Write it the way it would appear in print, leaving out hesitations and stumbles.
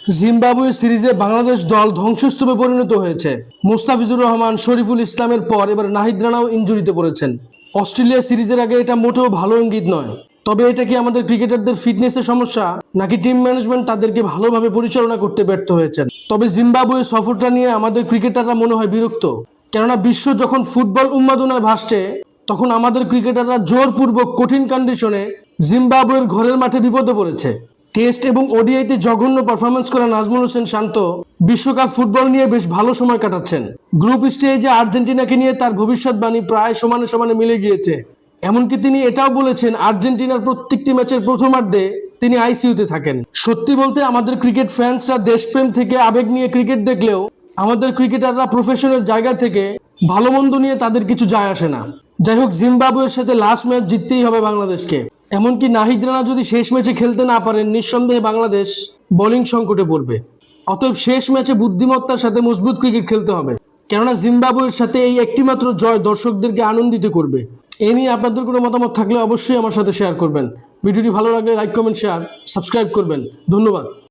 Zimbabwe সিরিজে বাংলাদেশ দল ধ্বংসস্তূপে পরিণত হয়েছে। মুস্তাফিজুর রহমান, শরীফুল ইসলামের পর এবার নাহিদ রানাও ইনজুরিতে পড়েছেন। অস্ট্রেলিয়া সিরিজের আগে এটা মোটেও ভালো ইঙ্গিত নয়। তবে এটা কি আমাদের ক্রিকেটারদের ফিটনেসের সমস্যা, নাকি টিম ম্যানেজমেন্ট তাদেরকে ভালোভাবে পরিচালনা করতে ব্যর্থ হয়েছেন? তবে জিম্বাবুয়ে সফরটা নিয়ে আমাদের ক্রিকেটাররা মনে হয় বিরক্ত। কেননা বিশ্ব যখন ফুটবল উন্মাদনায় ভাসছে, তখন আমাদের ক্রিকেটাররা জোরপূর্বক কঠিন কন্ডিশনে জিম্বাবুয়ের ঘরের মাঠে বিপদে পড়েছে। টেস্ট এবং ওডিআইতে জঘন্য পারফরমেন্স করা নাজমুল হোসেন শান্ত বিশ্বকাপ ফুটবল নিয়ে বেশ ভালো সময় কাটাচ্ছেন। গ্রুপ স্টেজে আর্জেন্টিনাকে নিয়ে তার ভবিষ্যৎবাণী প্রায় সমানে সমানে মিলে গিয়েছে। এমনকি তিনি এটাও বলেছেন, আর্জেন্টিনার প্রত্যেকটি ম্যাচের প্রথমার্ধে তিনি আইসিইউতে থাকেন। সত্যি বলতে আমাদের ক্রিকেট ফ্যান্সরা দেশপ্রেম থেকে আবেগ নিয়ে ক্রিকেট দেখলেও আমাদের ক্রিকেটাররা প্রফেশনের জায়গা থেকে ভালো মন্দ নিয়ে তাদের কিছু যায় আসে না। যাই হোক, জিম্বাবুয়ের সাথে লাস্ট ম্যাচ জিততেই হবে বাংলাদেশকে। এমনকি নাহিদ রানা যদি শেষ ম্যাচে খেলতে না পারেন, নিঃসন্দেহে বাংলাদেশ বোলিং সংকটে পড়বে। অতএব শেষ ম্যাচে বুদ্ধিমত্তার সাথে মজবুত ক্রিকেট খেলতে হবে, কেননা জিম্বাবুয়ের সাথে এই একটিমাত্র জয় দর্শকদেরকে আনন্দিত করবে। এ নিয়ে আপনাদের কোনো মতামত থাকলে অবশ্যই আমার সাথে শেয়ার করবেন। ভিডিওটি ভালো লাগলে লাইক, কমেন্ট, শেয়ার, সাবস্ক্রাইব করবেন। ধন্যবাদ।